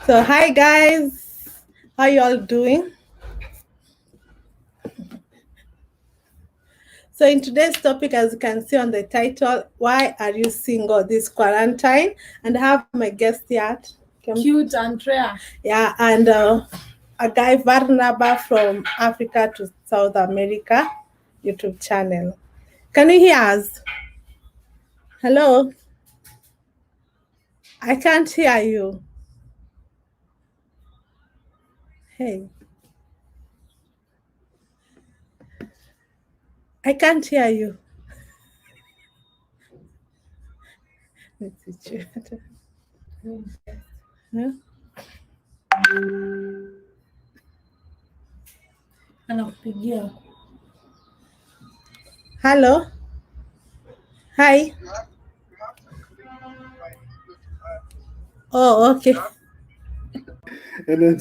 So hi guys, how you all doing? So in today's topic, as you can see on the title, why are you single this quarantine? And I have my guest here, Cute Andrea. yeah, and a guy Varnaba from Africa to South America YouTube channel. Can you hear us? Hello, I can't hear you. Hey, I can't hear you. Let's see. Huh? Anakupigia. Hello, hi. Oh, okay. And then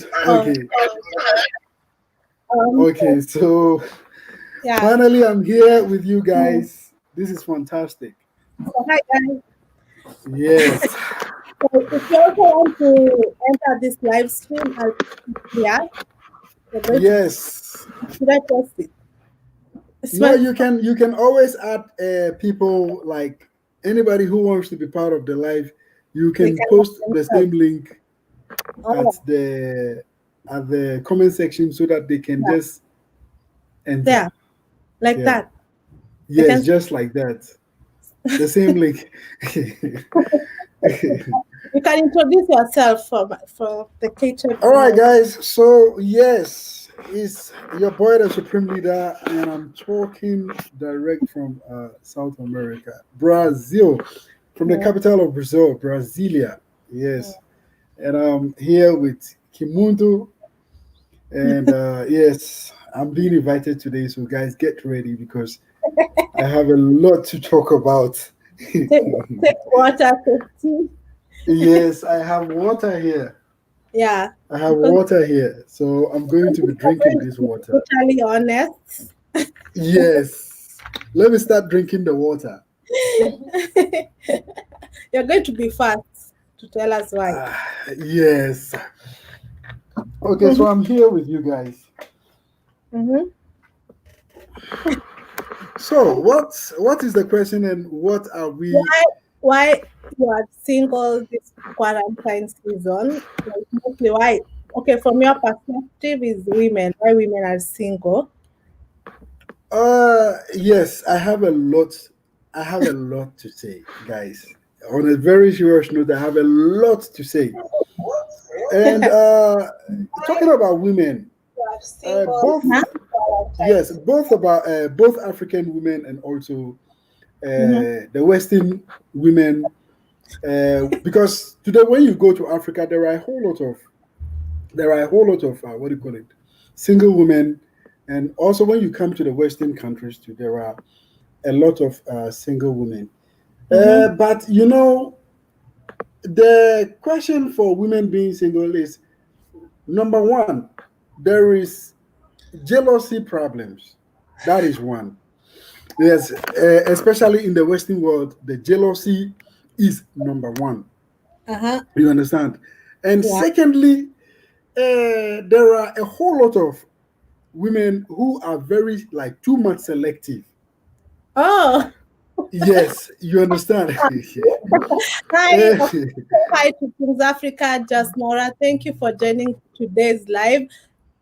Oh, okay, so yeah. finally I'm here with you guys. This is fantastic. So hi guys. Yes. So if you also want to enter this live stream, I'll yeah, you're going to Yes. should I post it? No, Smart. you can always add people, like anybody who wants to be part of the live. You They can can post the themselves. same link Oh, at the comment section so that they can yeah. just enter. There, like Yeah. that. They Yes, can just like that. The same link. you can introduce yourself for the kitchen. All right, guys. So yes, it's your boy, the Supreme Leader, and I'm talking direct from South America, Brazil, from the capital of Brazil, Brasilia. Yes, and I'm here with Kimundo, and yes, I'm being invited today. So guys, get ready because I have a lot to talk about. Take water to tea. Yes, I have water here. Yeah. I have Because water here, so I'm going to be we're drinking going to this be water. brutally honest. Yes. Let me start drinking the water. You're going to be fast to tell us why. Yes. Okay, so I'm here with you guys. Mm-hmm. So, what is the question and what are we? Why you are single this quarantine season? Like mostly why? Okay, from your perspective, is women. Why women are single? Yes, I have a lot. I have a lot to say, guys. On a very serious note, I have a lot to say. And talking about women, both Huh? yes, both about both African women and also Mm-hmm. the Western women. Because today, when you go to Africa, there are a whole lot of what do you call it, single women, and also when you come to the Western countries too, there are a lot of single women. Mm-hmm. But you know, the question for women being single is number one, there is jealousy problems. That is one. Yes, especially in the Western world, the jealousy is number one. Uh-huh. You understand? And Yeah. secondly, there are a whole lot of women who are very like too much selective. Oh, Yes, you understand. hi. Hi to Kings Africa, Just Nora. Thank you for joining today's live.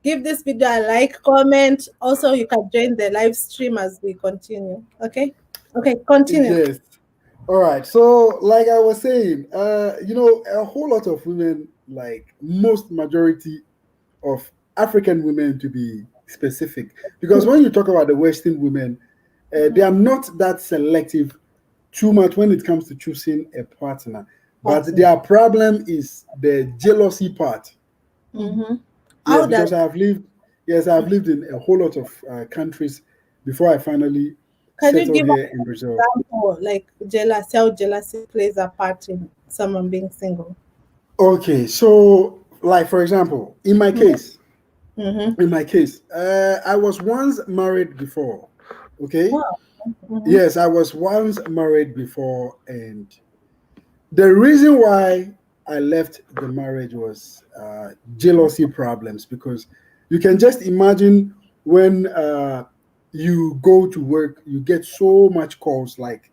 Give this video a like, comment. Also, you can join the live stream as we continue. Okay? Okay, continue. Yes. All right. So, like I was saying, you know, a whole lot of women, like most majority of African women, to be specific, because when you talk about the Western women, they are not that selective too much when it comes to choosing a partner. But Partner. their problem is the jealousy part. Mm-hmm. Yes, How does because yes, I've lived in a whole lot of countries before I finally can you settled give us here in an Brazil. example like jealousy, how jealousy plays a part in someone being single? Okay, so like for example, Mm-hmm. in my case, I was once married before. Okay, Wow. Mm-hmm. yes, I was once married before, and the reason why I left the marriage was jealousy problems, because you can just imagine when you go to work, you get so much calls, like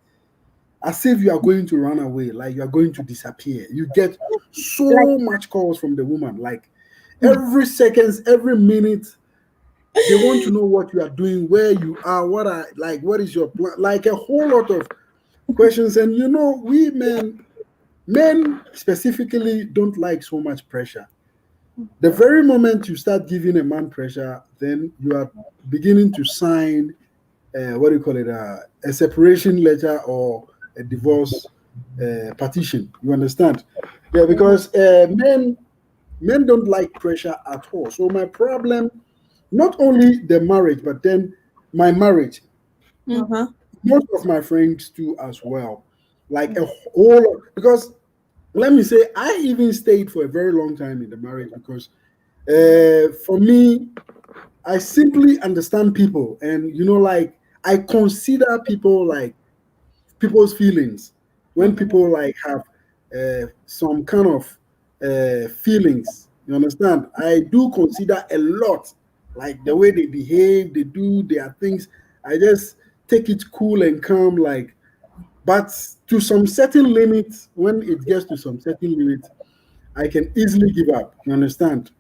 as if you are going to run away, like you are going to disappear. You get Like, so much calls from the woman, like every seconds, every minute. They want to know what you are doing, where you are, what is your plan, like a whole lot of questions. And we men specifically don't like so much pressure. The very moment you start giving a man pressure, then you are beginning to sign what do you call it, a separation letter or a divorce petition. You understand? Yeah, because men don't like pressure at all. So my problem, not only the marriage, but then my marriage, uh-huh. most of my friends too as well, like a whole, because let me say, I even stayed for a very long time in the marriage, because for me, I simply understand people, and like I consider people, like people's feelings. When people like have some kind of feelings, you understand, I do consider a lot, like the way they behave, they do their things. I just take it cool and calm, like, but to some certain limits, when it gets to some certain limit, I can easily give up. You understand?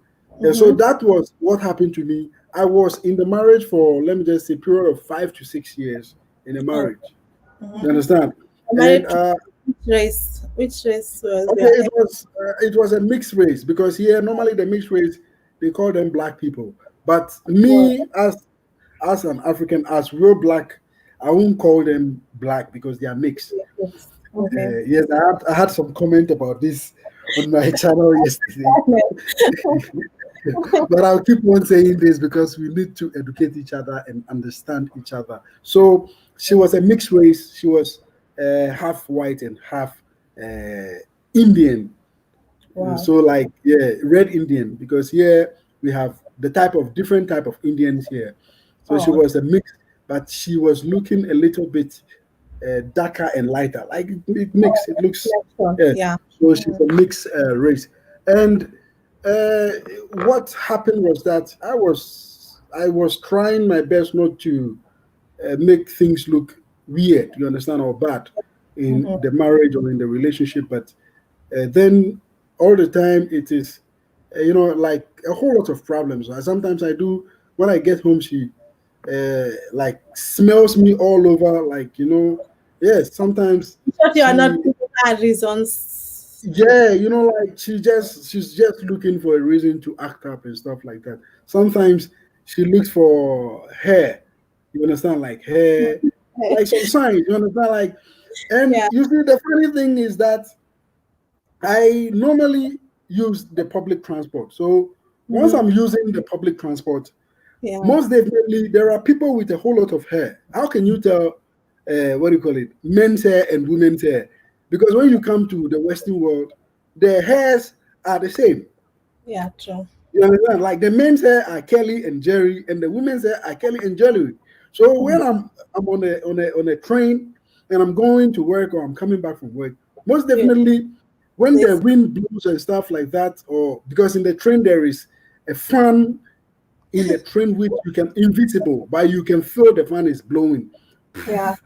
And so Mm-hmm. that was what happened to me. I was in the marriage for, let me just say, period of 5 to 6 years in a Oh, marriage. You mhm. understand? And Married to which race? Which race was okay, there? it was a mixed race, because here normally the mixed race, they call them black people. But Oh, me, as an African, as real black, I won't call them black because they are mixed. yes. Okay. Yes, I had some comment about this on my channel yesterday. But I'll keep on saying this because we need to educate each other and understand each other. So she was a mixed race. She was half white and half Indian. Wow. So like, yeah, red Indian, because here we have the type of different type of Indians here. So she Oh, was a mix, but she was looking a little bit darker and lighter. Like it mix. It looks, selection. yeah. Yeah. So she's a mixed race. And uh, what happened was that I was trying my best not to make things look weird. You understand, or bad in Mm-hmm. the marriage or in the relationship, but then all the time it is like a whole lot of problems. Sometimes I do, when I get home, she like smells me all over, like yes, sometimes But you are not she, giving her reasons to. yeah, like she's just looking for a reason to act up and stuff like that. Sometimes she looks for hair, you understand, like hair, like some signs, you understand, like. And Yeah. you see, the funny thing is that I normally use the public transport. So once Mm-hmm. I'm using the public transport, Yeah. most definitely there are people with a whole lot of hair. How can you tell what do you call it, men's hair and women's hair? Because when you come to the Western world, their hairs are the same. Yeah. True. You understand? Like the men's hair are Kelly and Jerry, and the women's hair are Kelly and Jerry. So Mm-hmm. when I'm on a train and I'm going to work or I'm coming back from work, most Yeah. definitely when the This. wind blows and stuff like that, or because in the train there is a fan in the train which you can invisible, but you can feel the fan is blowing. Yeah.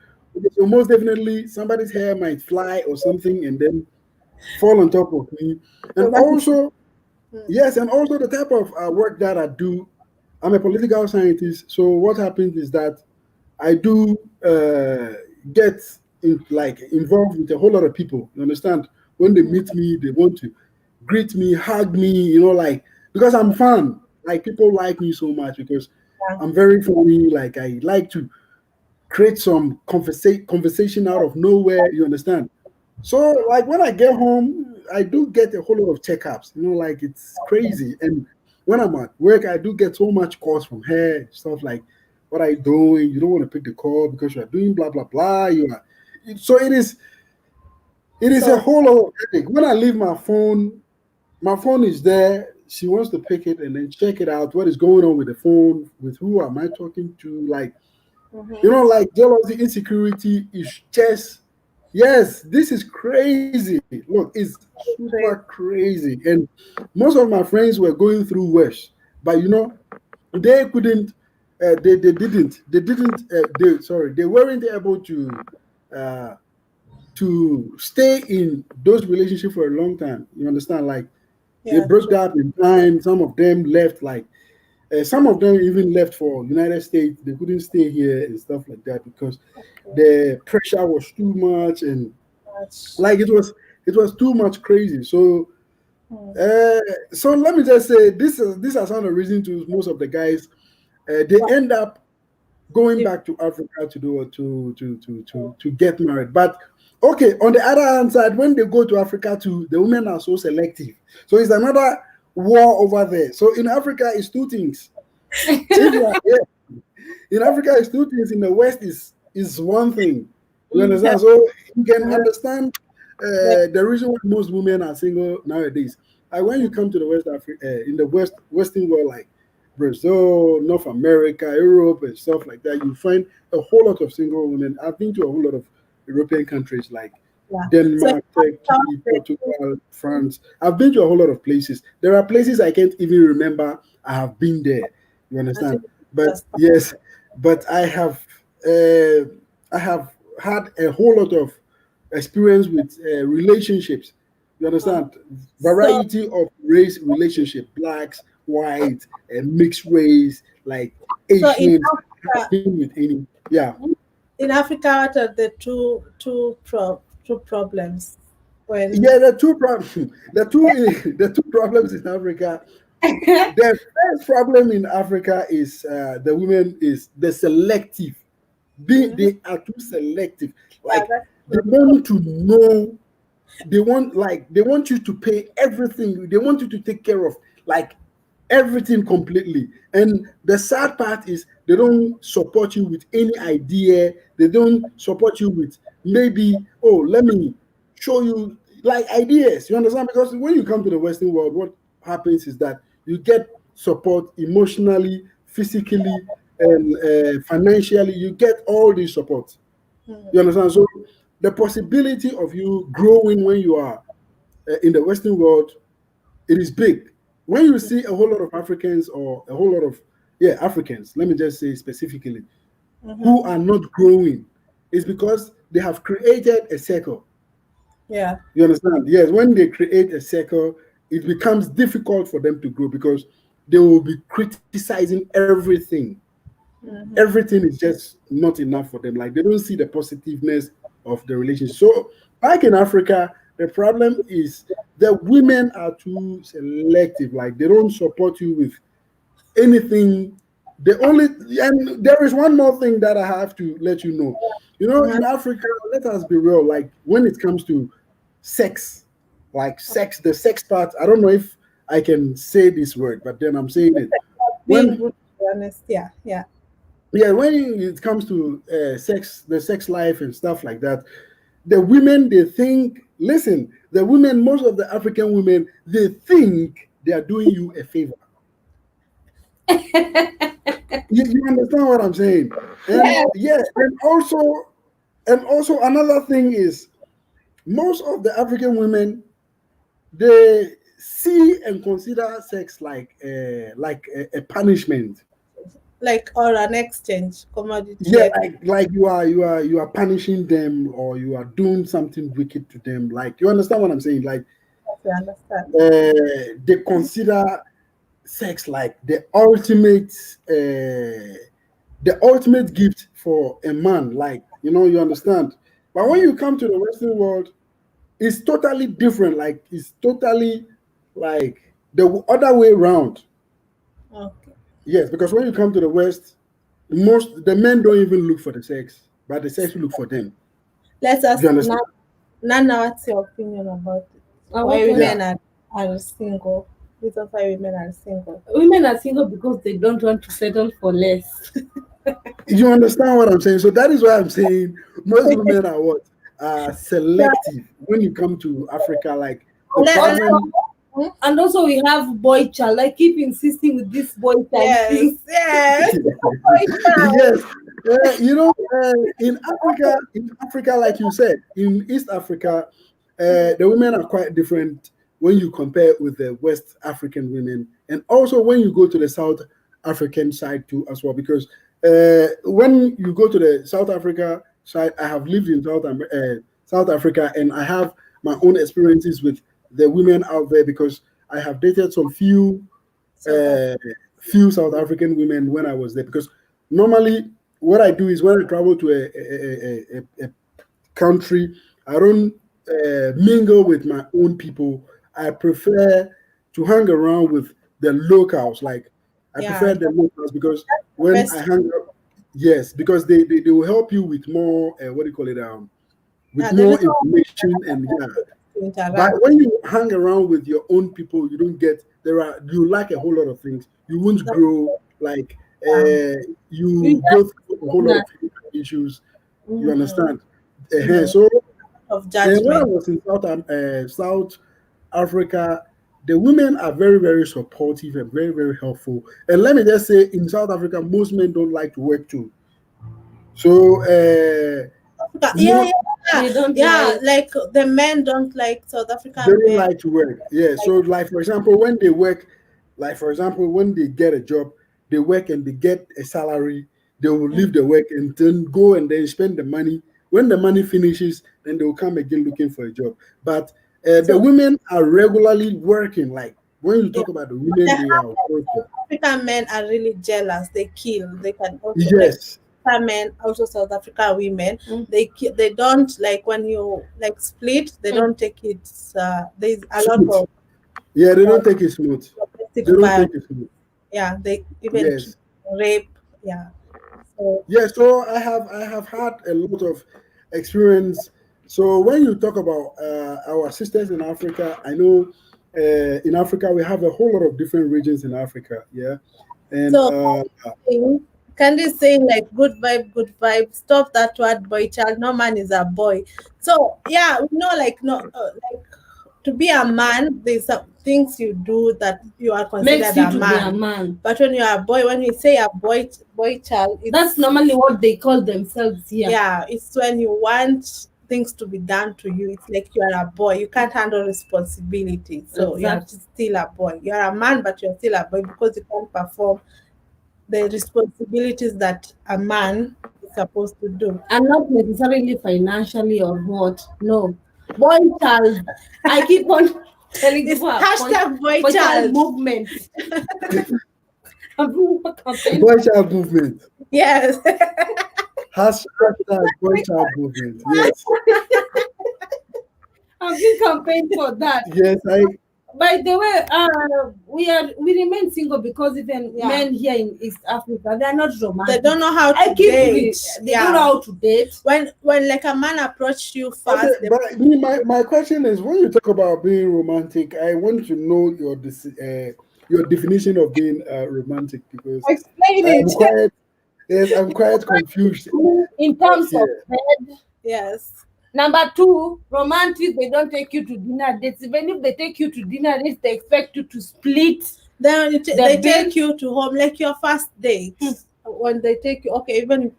So most definitely somebody's hair might fly or something and then fall on top of me. And So that is. also, Mm. yes, and also the type of work that I do, I'm a political scientist. So what happens is that I do get like involved with a whole lot of people. You understand? When they meet me, they want to greet me, hug me. Like because I'm fun. Like people like me so much because Yeah. I'm very funny. Like I like to create some conversation out of nowhere. You understand? So like when I get home, I do get a whole lot of checkups. Like it's crazy. And when I'm at work, I do get so much calls from her, stuff like, "What are you doing? You don't want to pick the call because you are doing blah blah blah." So it is a So whole lot of headache. When I leave my phone is there. She wants to pick it and then check it out. What is going on with the phone? With who am I talking to? Like mhm. like jealousy, insecurity is just Yes, this is crazy. Look, it's super Great. crazy. And most of my friends were going through worse. But they couldn't, they weren't able uh, to stay in those relationships for a long time. You understand? Like, they Yeah, broke true. up in time. Some of them left, like, some of them even left for United States. They couldn't stay here and stuff like that because Okay. the pressure was too much, and Much. like it was too much crazy. So Hmm. uh, so let me just say this are some of the reasons to most of the guys they But end up going if back to Africa to do to get married. But okay, on the other hand side, when they go to Africa too, the women are so selective. So it's another war over there. So in Africa, it's two things. If you are, yeah, in Africa, it's two things. In the West, is one thing. You yeah, understand? So you can understand the, the reason why most women are single nowadays. Like when you come to the West Africa, in the Western world, like Brazil, North America, Europe, and stuff like that, you find a whole lot of single women. I've been to a whole lot of European countries like yeah. So Denmark, some Turkey, of the Portugal, France. I've been to a whole lot of places. There are places I can't even remember I have been there. You understand? until But just yes, but uh, I have had a whole lot of experience with relationships. You understand? so Variety of race relationship, blacks, whites, mixed race, like so Asians. I have been with any. Yeah, In Africa, what are the two problems when yeah. The two problems. The two problems in Africa. The first problem in Africa is the women is the selective. Mhm. They are too selective. Yeah, Like that's they true. want to know. They want you to pay everything. They want you to take care of like everything completely. And the sad part is they don't support you with any idea. They don't support you with maybe, oh, let me show you like ideas. You understand? Because when you come to the Western world, what happens is that you get support emotionally, physically, and financially. You get all this support. You Mhm. understand? So the possibility of you growing when you are in the Western world, it is big. When you see a whole lot of Africans or a whole lot of Africans, let me just say specifically, Mhm. who are not growing, is because they have created a circle. Yeah. You understand? Yes, when they create a circle, it becomes difficult for them to grow because they will be criticizing everything. Mhm. Everything is just not enough for them. Like they don't see the positiveness of the relationship. So back in Africa, the problem is the women are too selective. Like they don't support you with anything. The only and there is one more thing that I have to let you know. Mhm. In Africa, let us be real. Like when it comes to sex, like sex, the sex part. I don't know if I can say this word, but then I'm saying it. Being When good, to be honest. Yeah. Yeah. yeah, when it comes to sex, the sex life and stuff like that, the women they think. Listen, the women, most of the African women, they think they are doing you a favor. You understand what I'm saying? And Yeah. yeah, and also another thing is most of the African women they see and consider sex like a punishment. Like or an exchange commodity. Yeah, like you are punishing them or you are doing something wicked to them. Like you understand what I'm saying? Like I understand. they consider sex like the ultimate gift for a man. Like you understand. But when Mhm. you come to the Western world, it's totally different. Like it's totally like the other way around. Okay. Yes, because when you come to the West, most the men don't even look for the sex, but the sex will look for them. Let You us understand? now. Nana, what's your opinion about it? What Why was Yeah. women are single? Reasons why women are single. women are single because they don't want to settle for less. You understand what I'm saying? So that is why I'm saying most women are what? Yeah. Selective when you come to Africa. Like the And Also, problem, Hmm? and also we have boy child. Like keep insisting with this boy child Yes, thing. yes. Quite fine. yes, In Africa, like you said, in East Africa, the women are quite different when you compare with the West African women, and also when you go to the South African side too, as well. Because when you go to the South Africa side, I have lived in South Africa, and I have my own experiences with the women out there because I have dated some uh, few South African women when I was there. Because normally, what I do is when I travel to a country, I don't mingle with my own people. I prefer to hang around with the locals. Like I Yeah, prefer the locals because the when I best. hang out, yes, because they will help you with more what do you call it with Yeah, there is more no information and yeah. to But interact. when you hang around with your own people, you don't get you lack a whole lot of things. You won't grow like Yeah. You you go just through a whole lot of issues. You Mm, understand? So of when I judgment. was in South Africa, the women are very, very supportive and very, very helpful. And let me just say, in South Africa, most men don't like to work too. So Yeah, yeah, most yeah. they don't Yeah, like. like the men don't like South they African don't men. like to work. Yeah. Like, So like for example, when they work, like for example, when they get a job, they work and they get a salary. They will leave the work and then go and then spend the money. When the money finishes, then they will come again looking for a job. But the so women are regularly working. Like when you yeah. talk about the But they women, have they are like working. South African men are really jealous. They kill. They can also like Yes. African men, also South African women. Mm, They don't like when you like split. They mm. don't take it. There's a lot Smooth. of Yeah, they don't take it smooth. domestic They don't violence. take it smooth. Yeah, they even Yes. rape. Yeah. So Yeah, so I have had a lot of experience. So when you talk about our sisters in Africa, I know in Africa we have a whole lot of different regions in Africa. Yeah, and so Candy's saying like good vibe. Stop that word boy child. No man is a boy. So yeah, we know like no like to be a man, there's some things you do that you are Makes considered you a to be a man. man. But when you are a boy, when we say a boy child, That's it's normally what they call themselves here. yeah, it's when you want things to be done to you. It's like you are a boy. You can't handle responsibility. So you are Exactly. still a boy. You are a man, but you're still a boy because you can't perform the responsibilities that a man is supposed to do. And not necessarily financially or what. No. Boy child. I keep on telling It's people about hashtag boy boy child child. movement. I'm doing a campaign. boy child movement. Yes. Hashtag boy child movement. Yes, I'm doing campaign for that. yes, By the way, we remain single because even Yeah. men here in East Africa they are not They romantic. don't know how I to keep date. they don't know Yeah. how to date. When like a man approached you Okay, first, they but me, my question is when you talk about being romantic, I want to know your definition of being romantic because explain I'm it. quite yes, I'm quite confused In out terms of here. bed. Yes. Number two, romantic, they don't take you to dinner dates. Even if they take you to dinner dates, they expect you to split Then the they bill. take you to home like your first date. When they take you, okay, even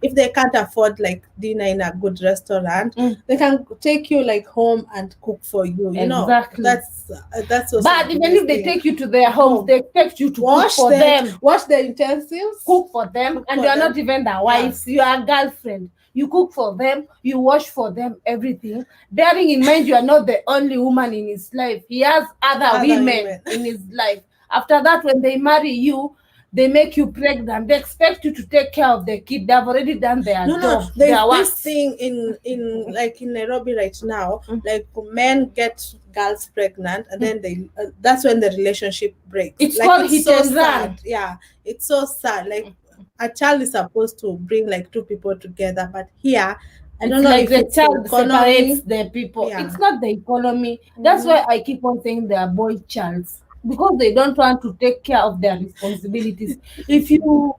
if they can't afford like dinner in a good restaurant, Mm, they can take you like home and cook for you. You know, exactly. that's also But a even nice if they thing. take you to their homes, Home, they expect you to cook for them. wash the utensils, Cook for them, cook and for you are them. not even their Yeah. wives, you are a girlfriend. You cook for them, you wash for them, everything. Bearing in mind, you are not the only woman in his life. He has other Other women women. in his life. After that, when they marry you, they make you pregnant. They expect you to take care of the kid. They have already done their No, job, there's their this work. thing in like in Nairobi right now, Mm. like men get girls pregnant and then they that's when the relationship breaks. It's Like called it's hit so and run. sad. Yeah, it's so sad. Like a child is supposed to bring like two people together, but here I It's don't know like if the it's the child separates economy. the people. Yeah. It's not the economy. That's Mhm. why I keep on saying they are boy childs because they don't want to take care of their responsibilities. If you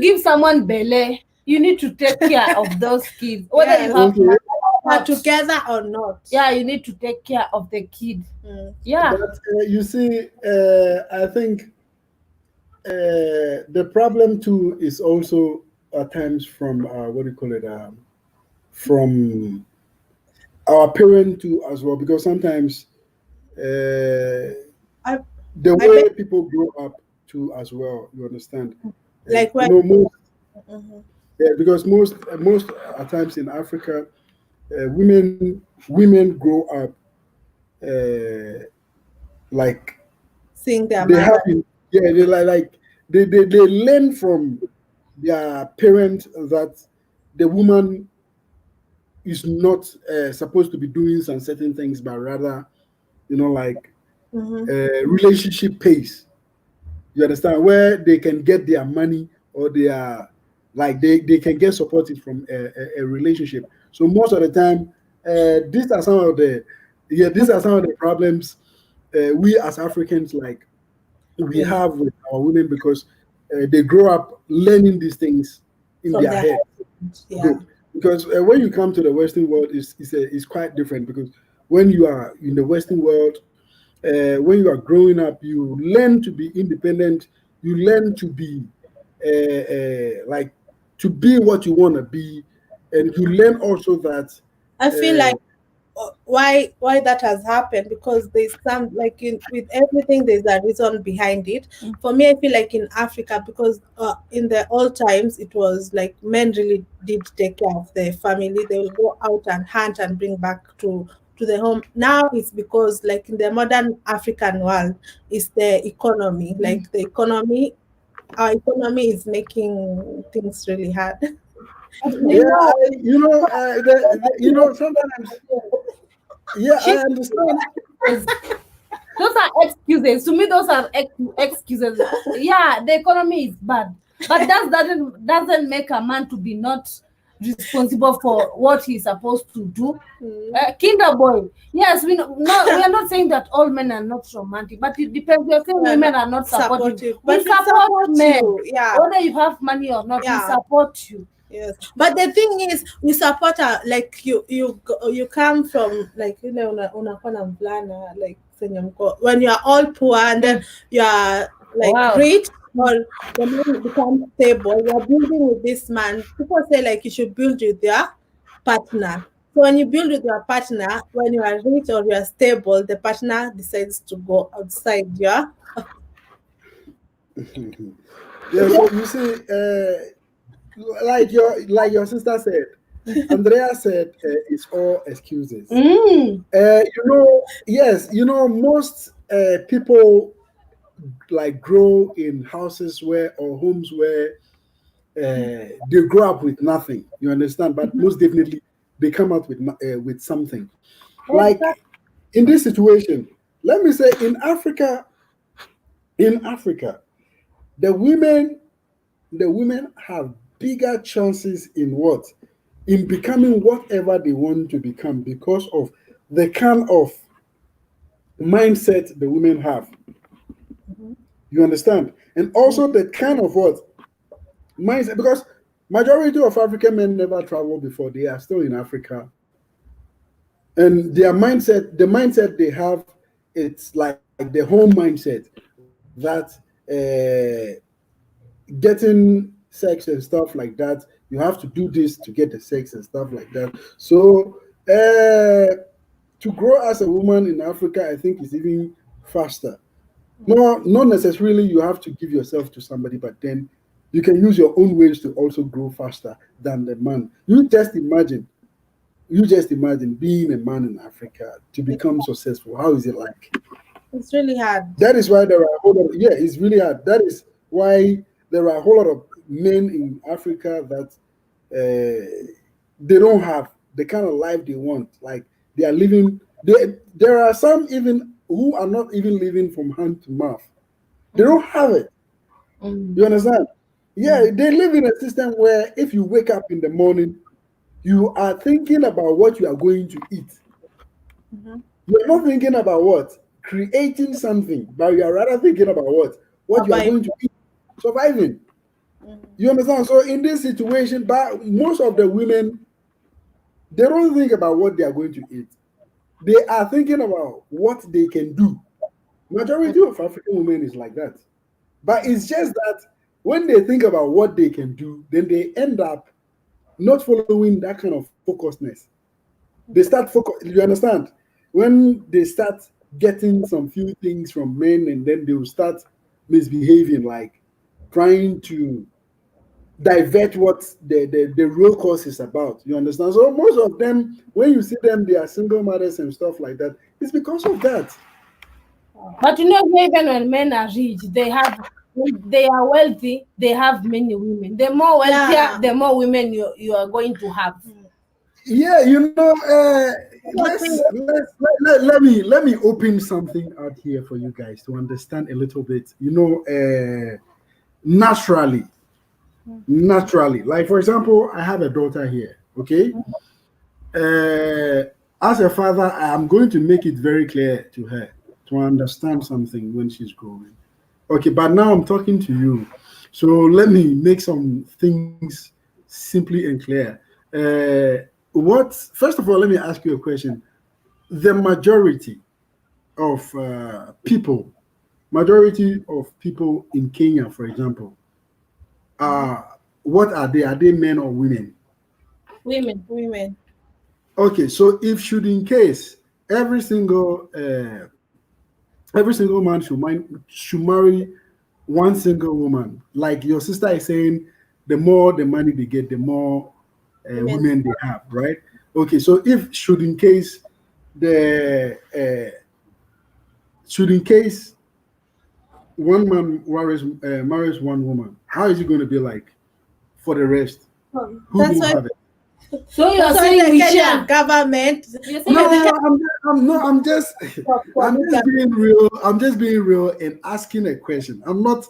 give someone belly, you need to take care of those kids, whether you Yes. have money Okay, or Are not. together or not. Yeah, you need to take care of the kid. Mm. Yeah. but you see, I think the problem too is also at times from what do you call it? From our parent too as well, because sometimes I the I bet way people grow up too as well. You understand? like You when. know, most Mhm. yeah, because most at times in Africa, women grow up like Seeing their they have mother. yeah they like they learn from their parents that the woman is not supposed to be doing some certain things, but rather like Mm-hmm. relationship pace. You understand, where they can get their money, or their like they can get supported from a relationship. So most of the time, these are some of the these are some of the problems we as Africans like we Yes, have with our women, because they grow up learning these things in from their their head. husband. Yeah. Good, because when you come to the Western world, is quite different. Because when you are in the Western world, when you are growing up, you learn to be independent. You learn to be like to be what you want to be, and you learn also that. I feel Uh, like why that has happened, because there's some, like, in with everything there's a reason behind it. For me, I feel like in Africa, because in the old times it was like men really did take care of their family. They will go out and hunt and bring back to the home. Now it's because, like, in the modern African world, it's the economy, like the economy, our economy is making things really hard. yeah, Like, sometimes. Yeah, I She understand. those are excuses. To me, those are excuses. Yeah, the economy is bad, but that doesn't make a man to be not responsible for what he's supposed to do. Kinder boy. Yes, we are not saying that all men are not romantic, but it depends. We are saying we're women not are not supportive. supportive, We but we support support men, you. Yeah, whether you have money or not. We yeah, support you. yes. But the thing is, we support our, like, you come from, like, unakuwa na mvulana, like, senye when you are all poor, and then you are like Wow. rich, or the man becomes stable, you are building with this man. People say, like, you should build with your partner. So when you build with your partner, when you are rich or you are stable, the partner decides to go outside your. Yeah, so you see, like your sister said, Andrea said, it's all excuses. Mm. Yes, most people like grow in houses where, or homes where they grow up with nothing. You understand? But most definitely they come out with something. Like in this situation, let me say in Africa, the women the women have bigger chances in what? In becoming whatever they want to become, because of the kind of mindset the women have. You understand? And also the kind of what? Mindset, because majority of African men never traveled before. They are still in Africa. And their mindset, the mindset they have, it's like the home mindset that getting sex and stuff like that, you have to do this to get the sex and stuff like that. So to grow as a woman in Africa, I think is even faster. No, not necessarily you have to give yourself to somebody, but then you can use your own ways to also grow faster than the man. You just imagine being a man in Africa to become successful. How is it like? It's really hard. That is why there are a whole lot. Yeah, it's really hard. That is why there are a whole lot of men in Africa that they don't have the kind of life they want. Like they are living. There are some even who are not even living from hand to mouth. They don't have it. Mm. You understand? Yeah, they live in a system where if you wake up in the morning, you are thinking about what you are going to eat. Mhm. You're not thinking about what? Creating something, but you are rather thinking about what? What you are Survive. going to eat. Surviving. Mhm. You understand? So in this situation, but most of the women, they don't think about what they are going to eat. They are thinking about what they can do. Majority of African women is like that. But it's just that when they think about what they can do, then they end up not following that kind of focusedness. They start focus. You understand? When they start getting some few things from men, and then they will start misbehaving, like trying to divert what the real cause is about. You understand? So most of them, when you see them, they are single mothers and stuff like that. It's because of that. But you know, even when men are rich, they are wealthy, they have many women. The more wealthier, the more women you are going to have. Yeah, let me open something out here for you guys to understand a little bit. Naturally, like for example, I have a daughter here. Okay, as a father, I am going to make it very clear to her to understand something when she's growing. Okay, but now I'm talking to you, so let me make some things simply and clear. First of all, let me ask you a question. The majority of people in Kenya, for example, what are they? Are they men or women? Women. Okay, so if should in case every single man should marry one single woman, like your sister is saying, the more the money they get, the more women they have, right? Okay, so if should in case one man marries one woman, how is it going to be like for the rest? Who That's will why. have it? So you're That's why saying the we Kenyan share. government. I'm just being real. I'm just being real and asking a question. I'm not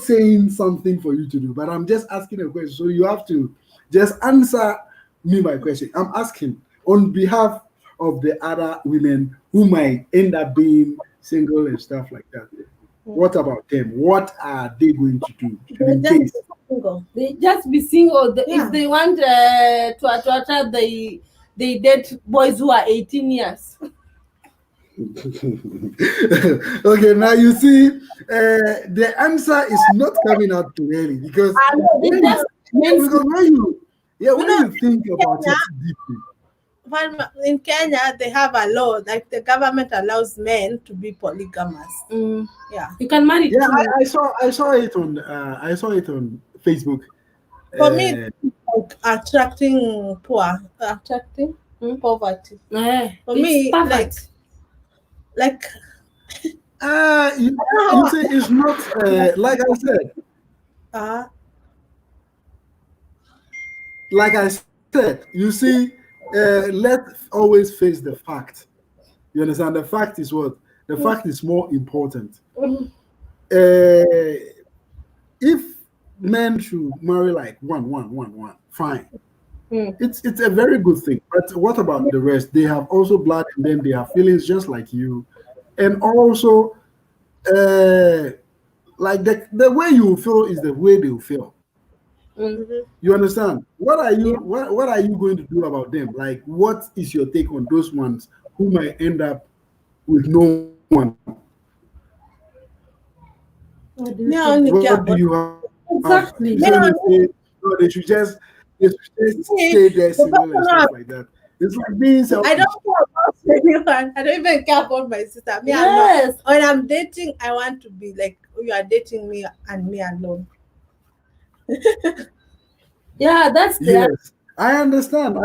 saying something for you to do, but I'm just asking a question. So you have to just answer me my question. I'm asking on behalf of the other women who might end up being single and stuff like that. What about them? What are they going to do in case? They just be single. Yeah. If they want to attract, they date boys who are 18 years. Okay, now you see, the answer is not coming out clearly because when you think about it deeply. In Kenya, they have a law, like the government allows men to be polygamous. Yeah. You can marry Yeah, two. I saw it on Facebook. For me, it's like attracting poverty. For me, perfect. like You see, it's not like I said. uh, Like I said, you see, let's always face the fact. You understand? The fact is what? The fact is more important. If men should marry like one, fine. It's a very good thing. But what about the rest? They have also blood and then they have feelings just like you. And also, like the way you feel is the way they will feel. You understand? What are you going to do about them? Like, what is your take on those ones who might end up with no one? me, I only care What do about you have? Exactly. So they should just stay there the single and stuff personal. like that. It's like being selfish. I don't care about anyone. I don't even care about my sister. Me alone. When I'm dating, I want to be like you are dating me and me alone. Yeah, that's the Yes, I understand.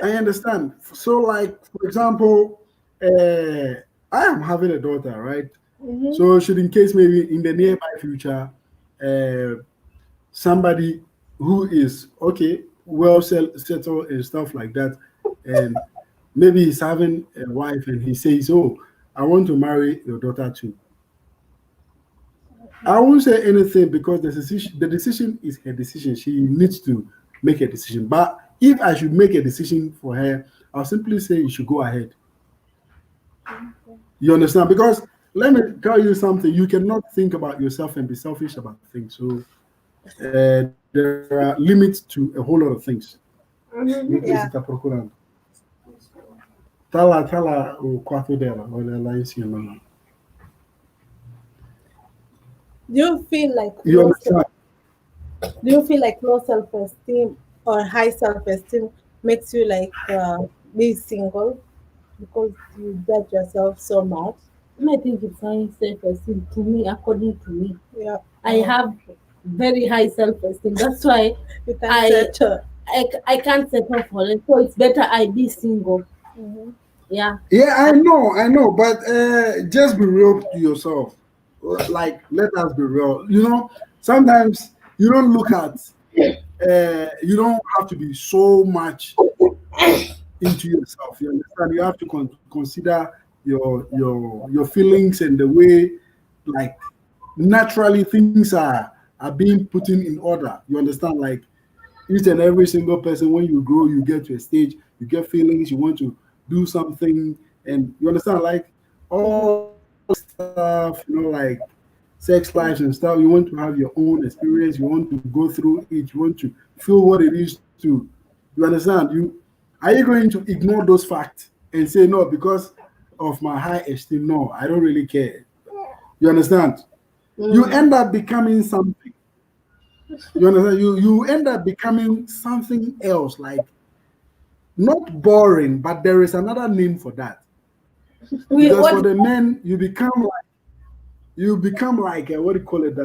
I understand. So, like for example, I am having a daughter, right? So, should in case maybe in the nearby future, uh, somebody who is okay, well settled and stuff like that, and maybe he's having a wife and he says, "Oh, I want to marry your daughter too." I won't say anything because the decision is her decision. She needs to make a decision. But if I should make a decision for her, I'll simply say you should go ahead. You understand? Because let me tell you something. You cannot think about yourself and be selfish about things. So there are limits to a whole lot of things. Yeah. O quarto dela, olha lá em cima. Do you feel like You understand? do you feel like low self-esteem or high self-esteem makes you like be single because you judge yourself so much? I think it's high self-esteem to me, according to me. Yeah. I have very high self-esteem. That's why You can I settle. I can't settle for it. So it's better I be single. Mm-hmm. Yeah. Yeah, I know, but just be real to yourself. Like, let us be real. You know, sometimes you don't look at, you don't have to be so much into yourself. You understand? You have to consider your feelings and the way, like, naturally things are being put in order. You understand? Like, each and every single person, when you grow, you get to a stage, you get feelings, you want to do something, and you understand, like, Mm-hmm. all stuff, like sex lives and stuff. You want to have your own experience, you want to go through it, you want to feel what it is to, you understand? Are you going to ignore those facts and say no because of my high esteem? No, I don't really care. You understand? You Mm. end up becoming something. You understand? You end up becoming something else, like not boring, but there is another name for that. We Because for what the men, you become like what do you call it?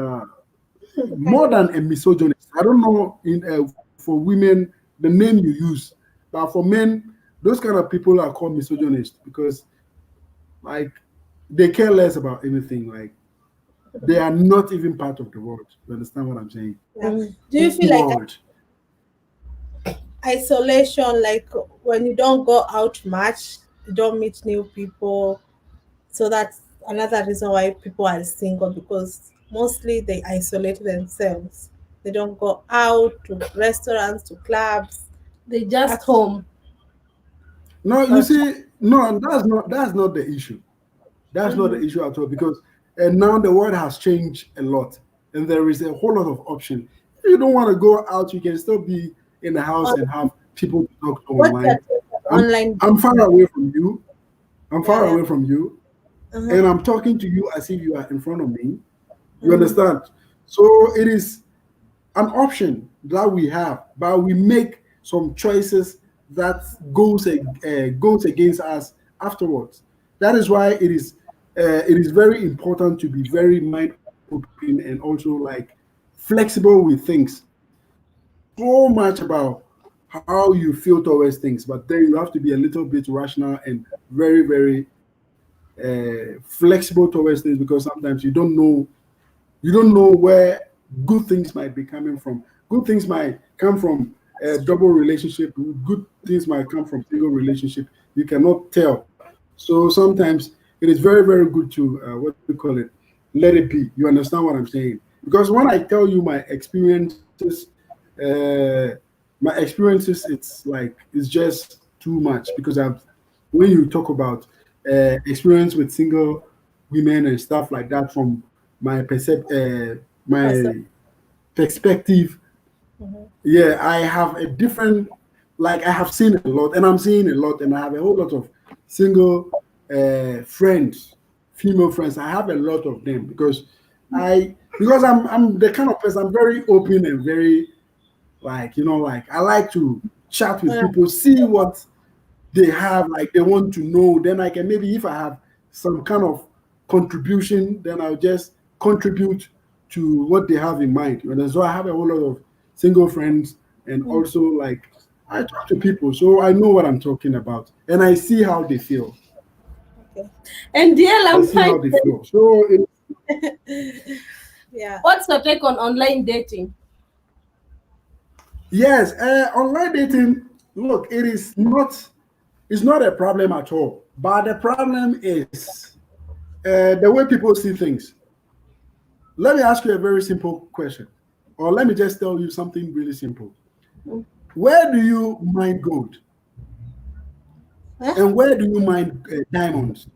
More than a misogynist. I don't know for women the name you use, but for men, those kind of people are called misogynists because like they care less about anything. Like they are not even part of the world. You understand what I'm saying? Yeah. mm, Do you feel like World. isolation, like when you don't go out much, you don't meet new people? So that's another reason why people are single because mostly they isolate themselves. They don't go out to restaurants, to clubs. they just Act- home. No, you or see, no, that's not the issue. That's not the Mhm. issue at all because now the world has changed a lot and there is a whole lot of option. If you don't want to go out, you can still be in the house or and have people to talk to what's your online. take on I'm online I'm far dating? away from you. I'm Yeah, far yeah. away from you, Uh-huh. and I'm talking to you as if you are in front of me. You Mm-hmm. understand? So it is an option that we have, but we make some choices that goes against us afterwards. That is why it is very important to be very mind open and also like flexible with things. You can care so much about how you feel towards things, but then you have to be a little bit rational and very, very flexible towards things because sometimes you don't know where good things might be coming from. Good things might come from a That's true. double relationship. Good things might come from single relationship. You cannot tell. So sometimes it is very, very good to what do you call it? Let it be. You understand what I'm saying? Because when I tell you uh, my experiences, it's just too much. Because when you talk about experience with single women and stuff like that from Person. my perspective, Mm-hmm. yeah, I have a different, like I have seen a lot, and I'm seeing a lot, and I have a whole lot of single friends, female friends. I have a lot of them because I'm the kind of person, I'm very open and very, like, like I like to chat with Yeah. people, see what they have, like they want to know. Then I can, maybe if I have some kind of contribution, then I'll just contribute to what they have in mind. And so I have a whole lot of single friends, and Mm, also like I talk to people, so I know what I'm talking about, and I see how they feel. okay. And DL, I I'm see fine. how they feel. So Yeah. What's your take on online dating? yes, online dating. Look, it's not a problem at all. But the problem is the way people see things. Let me ask you a very simple question, or let me just tell you something really simple. Mm. Where do you mine gold, Huh? and where do you mine diamonds?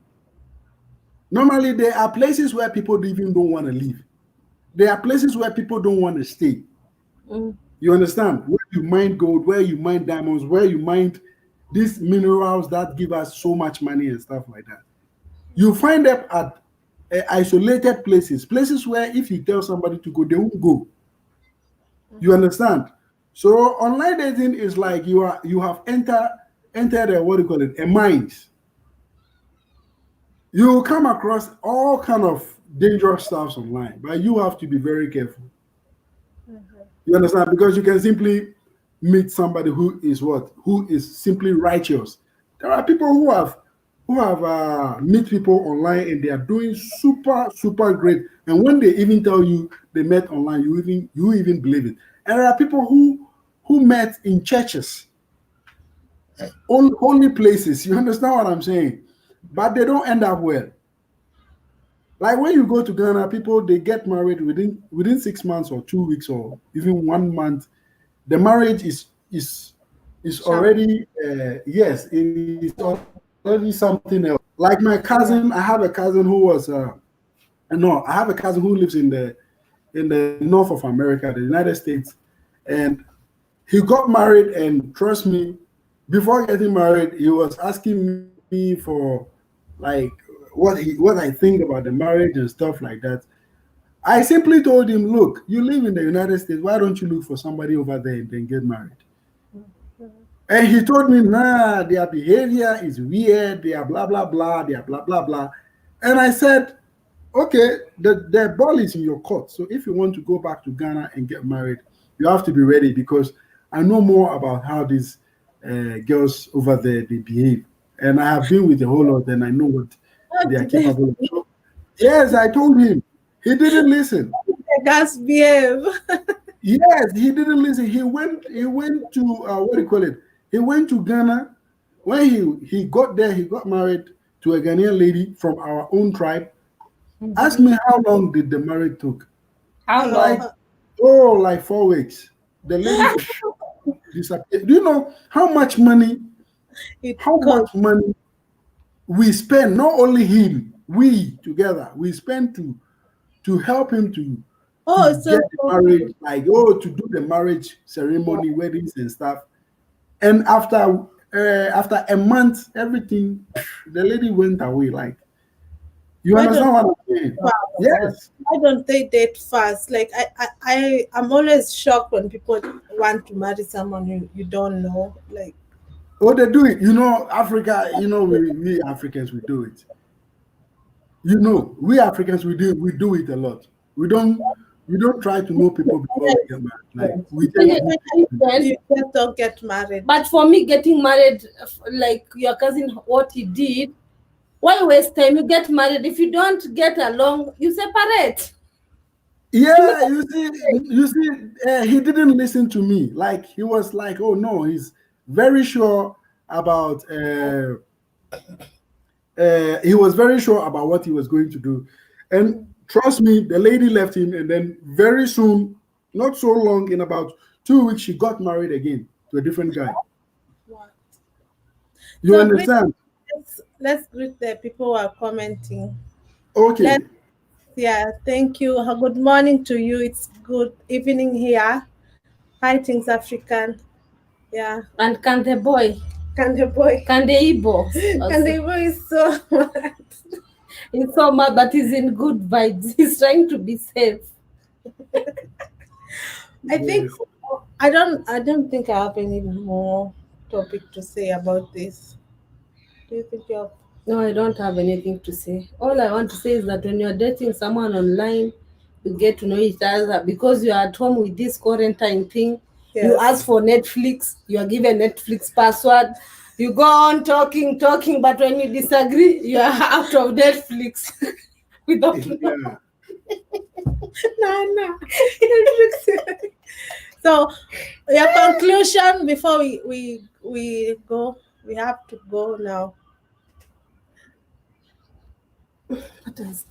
Normally, there are places where people even don't want to live. There are places where people don't want to stay. Mm. You understand? Where you mine gold, where you mine diamonds, where you mine these minerals that give us so much money and stuff like that. You find them at isolated places where if you tell somebody to go, they won't go. You understand? So online dating is like you have entered a, what do you call it, a mind. You will come across all kind of dangerous stuff online, but you have to be very careful. You understand? Because you can simply meet somebody who is what? Who is simply righteous. There are people who have meet people online and they are doing super great. And when they even tell you they met online, you even believe it. And there are people who met in churches, only places. You understand what I'm saying? But they don't end up well. Like when you go to Ghana, people they get married within 6 months or 2 weeks or even 1 month. The marriage is already yes, it is already something else. Like my cousin, I have a cousin who was no, I have a cousin who lives in the north of America, the United States, and he got married. And trust me, before getting married, he was asking me for like what I think about the marriage and stuff like that. I simply told him, look, you live in the United States. Why don't you look for somebody over there and then get married? And he told me, nah, their behavior is weird. They are blah, blah, blah. They are blah, blah, blah. And I said, okay, the ball is in your court. So if you want to go back to Ghana and get married, you have to be ready because I know more about how these girls over there, they behave. And I have been with a whole lot and I know what How they are did they capable of. So, yes, I told him. He didn't listen. guys behave? Yes, he didn't listen. He went to what do you call it? He went to Ghana. When he got there, he got married to a Ghanaian lady from our own tribe. Ask me how long did the marriage took? How Like long? like 4 weeks. The lady disappeared. Do you know how much money? It How cost. much money we spend? Not only him, we together. We spend to help him to Oh, get so the marriage, like to do the marriage ceremony, weddings and stuff. And after a month, everything, the lady went away. Like you why don't understand what I'm saying? Yes. why don't they date fast? Like I'm always shocked when people want to marry someone you don't know. Like Oh, they do it. Africa. We Africans we do it. We Africans we do it a lot. We don't try to know people before we get married. Like we just Okay, do. you just don't get married. but for me, getting married, like your cousin, what he did, why waste time? You get married. If you don't get along, you separate. Yeah, you see, he didn't listen to me. Like he was like, oh no, he's very sure about. He was very sure about what he was going to do, and trust me, the lady left him, and then very soon, not so long, in about 2 weeks, she got married again to a different guy. What? You So understand? let's greet the people who are commenting. Okay. Let's Yeah, thank you. Good morning to you. It's good evening here. Hi, things African. Yeah. And can the boy, Can the boy? can the Igbo, Can the boy is so mad. he's so mad, but he's in good vibes. He's trying to be safe. I think Yes. I don't think I have any more topic to say about this. Do you think you have? No, I don't have anything to say. All I want to say is that when you're dating someone online, you get to know each other because you're at home with this quarantine thing. You Yes. ask for Netflix, you are given Netflix password. You go on talking, but when you disagree, you are out of Netflix. We don't know. Yeah. No. So, your conclusion before we go. We have to go now. What else?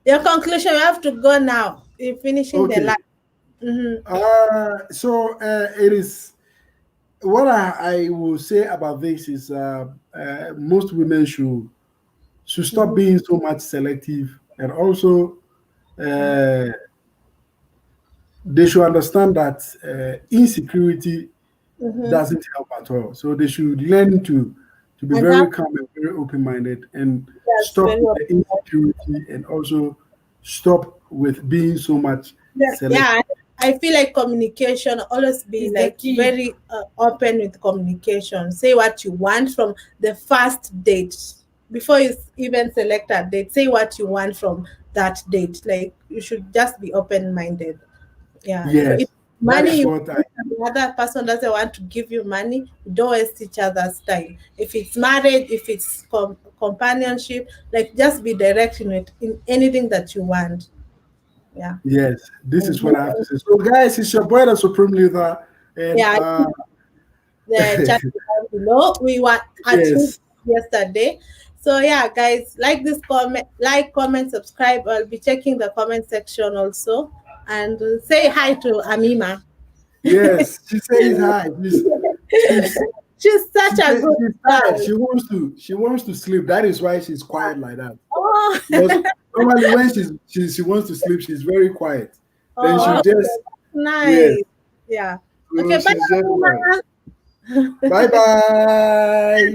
Your conclusion. We have to go now. You're finishing the Okay. live. Mm-hmm. So it is what I will say about this is most women should stop being so much selective, and also uh, they should understand that insecurity Mm-hmm. doesn't help at all. So they should learn to to be And very have, calm and very open-minded, and yes, stop very with well. the insecurity, and also stop with being so much selective. Yeah, I feel like communication, always be Is the like key. very open with communication. Say what you want from the first date. Before you even select a date, say what you want from that date. Like, you should just be open minded. Yeah. So if Yes, that money is you what I. want and the other person doesn't want to give you money, don't waste each other's time. If it's marriage, if it's companionship, like, just be direct in it, in anything that you want. Yeah. Yes, this is what I have to Mhm. say. So, guys, it's your boy, the Supreme Leader, and Yeah, the chat down below. We were achieved yes, yesterday. So yeah, guys, like this comment, like, comment, subscribe. I'll be checking the comment section also, and say hi to Amima. yes, she says hi. She's She's such a good she's tired. girl. She wants to sleep. That is why she's quiet like that. Oh, Because normally when she wants to sleep, she's very quiet. Then oh, she'll okay. just Nice. yes. Yeah. So Okay, bye, she's just quiet. Amima. Bye bye.